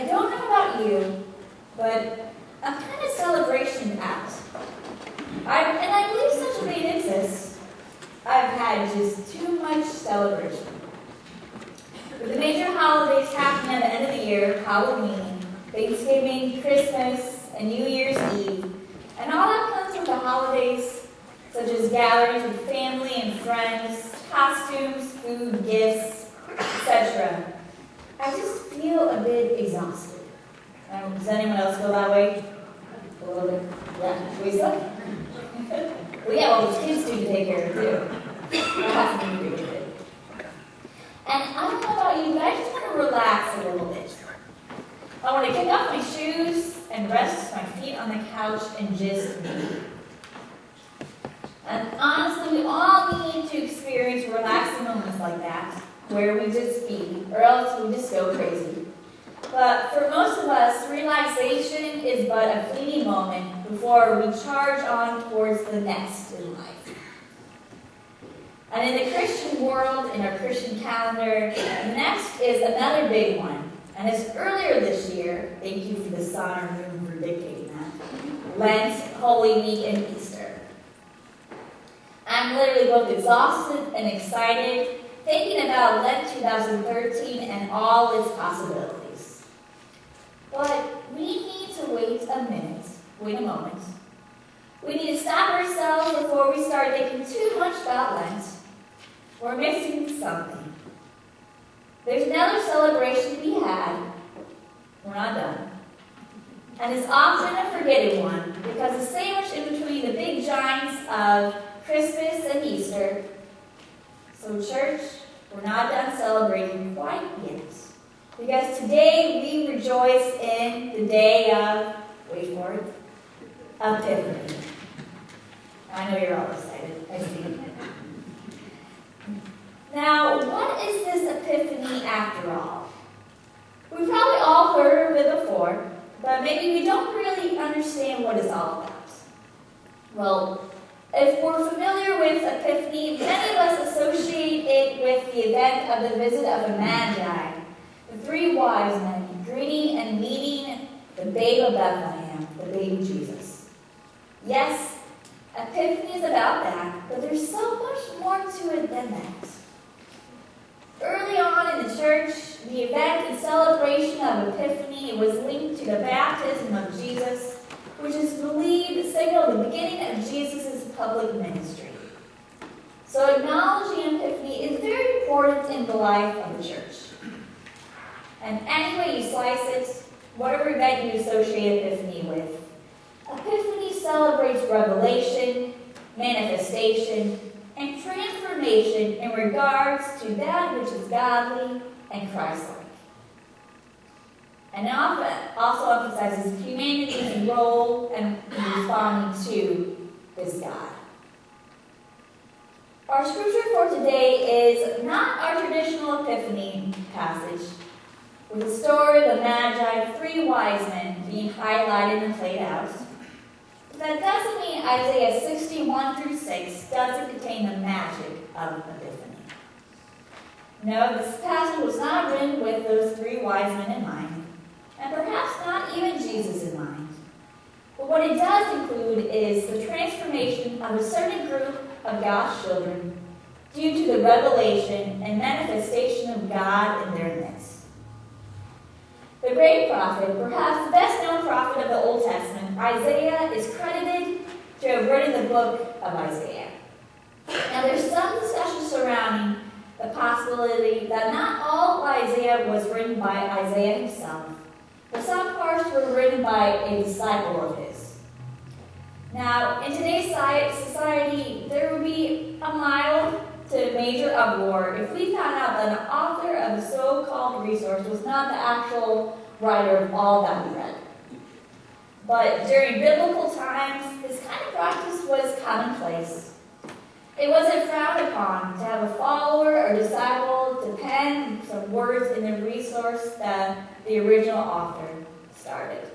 don't know about you, but I'm kind of celebration apt. And I believe such a thing exists. I've had just too much celebration. With the major holidays happening at the end of the year, Halloween, Thanksgiving, Christmas, and New Year's Eve, and all that comes with the holidays, such as gatherings with family and friends, costumes, food, gifts, etc. I just feel a bit exhausted. Does anyone else feel that way? A little bit? Yeah, Teresa? We have all those kids to take care of too. I have to agree with it. And I don't know about you, but I just want to relax a little bit. I want to kick off my shoes and rest my feet on the couch and just be. And honestly, we all need to experience relaxing moments like that, where we just be, or else we just go crazy. But for most of us, relaxation is but a fleeting moment before we charge on towards the next in life. And in the Christian world, in our Christian calendar, the next is another big one. And it's earlier this year, thank you for the sun or moon for dictating that, Lent, Holy Week, and Easter. I'm literally both exhausted and excited thinking about Lent 2013 and all its possibilities. But we need to wait a moment. We need to stop ourselves before we start thinking too much about Lent. We're missing something. There's another celebration to be had. We're not done. And it's often a forgetted one because it's sandwiched in between the big giants of Christmas and Easter. So church, we're not done celebrating quite yet. Because today we rejoice in the day of, wait for it, Epiphany. I know you're all excited. I see. Now, what is this Epiphany after all? We've probably all heard of it before, but maybe we don't really understand what it's all about. Well, if we're familiar with Epiphany, many of us associate it with the event of the visit of the Magi, the three wise men greeting and meeting the babe of Bethlehem, the baby Jesus. Yes, Epiphany is about that, but there's so much more to it than that. Early on in the church, the event and celebration of Epiphany was linked to the baptism of Jesus, which is believed signaled the beginning of Jesus' public ministry. So acknowledging Epiphany is very important in the life of the church. And any way you slice it, whatever event you associate Epiphany with, Epiphany celebrates revelation, manifestation, and transformation in regards to that which is godly and Christ-like. And it also emphasizes humanity's role in responding to this God. Our scripture for today is not our traditional Epiphany passage, with the story of the Magi, three wise men, being highlighted and played out. That doesn't mean Isaiah 61 through 6 doesn't contain the magic of Epiphany. No, this passage was not written with those three wise men in mind, and perhaps not even Jesus in mind. But what it does include is the transformation of a certain group of God's children due to the revelation and manifestation of God in their midst. The great prophet, perhaps the best-known prophet of the Old Testament, Isaiah, is credited to have written the book of Isaiah. Now, there's some discussion surrounding the possibility that not all of Isaiah was written by Isaiah himself, but some parts were written by a disciple of his. Now, in today's society, there would be a mild to major uproar if we found out that an author of a so-called resource was not the actual writer of all that we read. But during biblical times, this kind of practice was commonplace. It wasn't frowned upon to have a follower or disciple to pen some words in the resource that the original author started.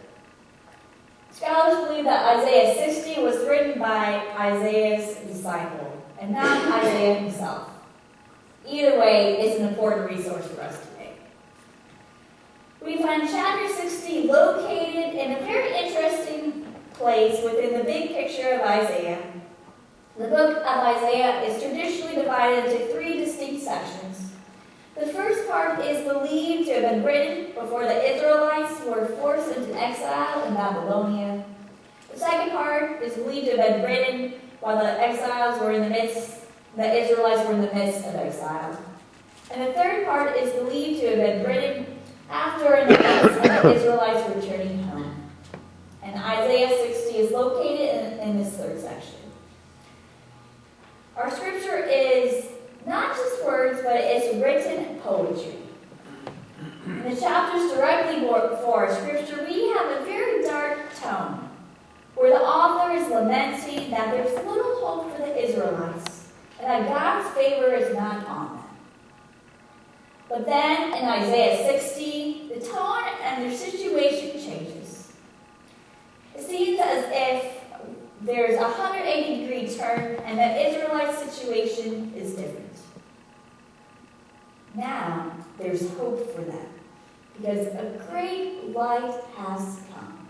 Scholars believe that Isaiah 60 was written by Isaiah's disciple, and not Isaiah himself. Either way, it's an important resource for us today. We find chapter 60 located in a very interesting place within the big picture of Isaiah. The book of Isaiah is traditionally divided into three distinct sections. The first part is believed to have been written before the Israelites were forced into exile in Babylonia. The second part is believed to have been written while the Israelites were in the midst of exile. And the third part is believed to have been written after and as the Israelites were returning home. And Isaiah 60 is located in this third section. Our scripture is not just words, but it's written poetry. In the chapters directly before our scripture, we have a very dark tone, where the author is lamenting that there's little hope for the Israelites, and that God's favor is not on them. But then, in Isaiah 60, the tone and their situation changes. It seems as if there's a 180-degree turn, and the Israelite situation is different. Now, there's hope for them, because a great light has come.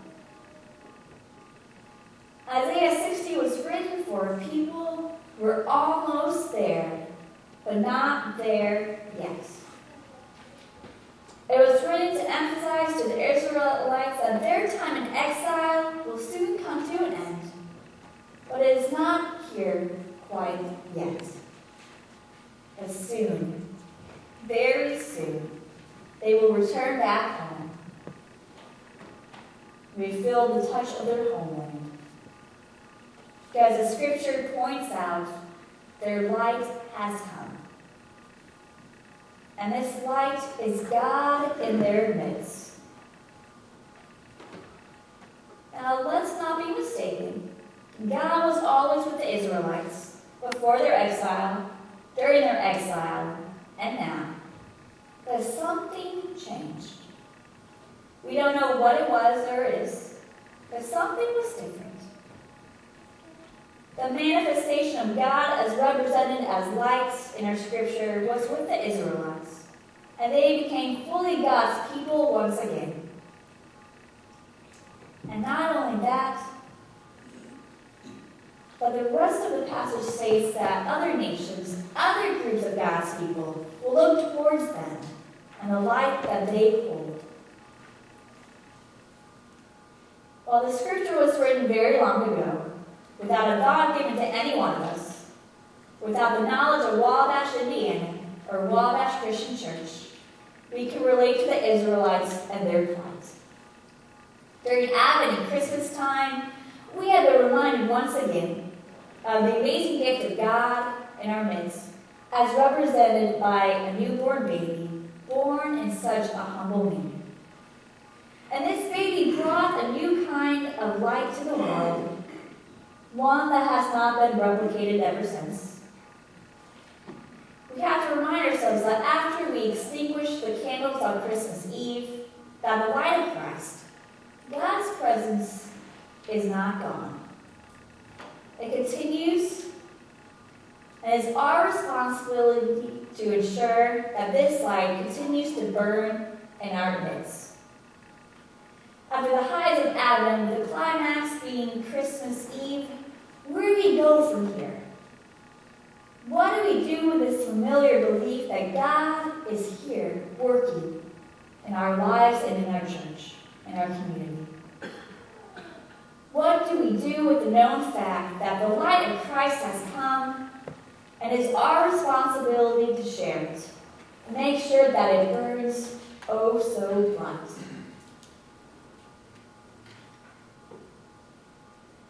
Isaiah 60 was written for a people who were almost there, but not there yet. It was written to emphasize to the Israelites that their time in exile will soon come to an end. But it is not here quite yet. But soon, very soon, they will return back home, refill the touch of their homeland. Because the scripture points out, their light has come. And this light is God in their midst. Now, let's not be mistaken. God was always with the Israelites before their exile, during their exile, and now. But something changed. We don't know what it was or is, but something was different. The manifestation of God as represented as lights in our scripture was with the Israelites, and they became fully God's people once again. And not only that, but the rest of the passage states that other nations, other groups of God's people, will look towards them and the light that they hold. While the scripture was written very long ago, without a thought given to any one of us, without the knowledge of Wabash, Indiana, or Wabash Christian Church, we can relate to the Israelites and their plight. During Advent and Christmas time, we have been reminded once again of the amazing gift of God in our midst, as represented by a newborn baby born in such a humble manger. And this baby brought a new kind of light to the world, one that has not been replicated ever since. We have to remind ourselves that after we extinguish the candles on Christmas Eve, that the light of Christ, God's presence, is not gone. It continues, and it's our responsibility to ensure that this light continues to burn in our midst. After the highs of Advent, the climax being Christmas Eve, where do we go from here? What do we do with this familiar belief that God is here working in our lives and in our church, in our community? What do we do with the known fact that the light of Christ has come, and it's our responsibility to share it, to make sure that it burns oh so bright?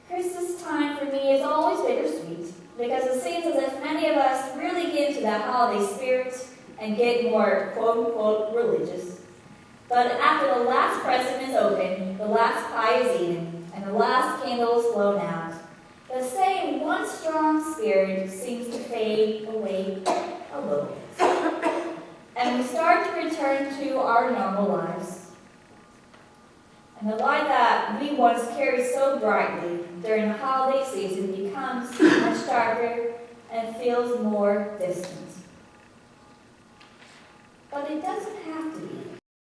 Christmas time for me is always bittersweet, because it seems as if many of us really get into that holiday spirit and get more quote-unquote religious. But after the last present is opened, the last pie is eaten, and the last candle is blown out, the same one strong spirit seems to fade away a little bit. And we start to return to our normal lives. And the light that we once carried so brightly during the holiday season becomes much darker and feels more distant. But it doesn't have to be.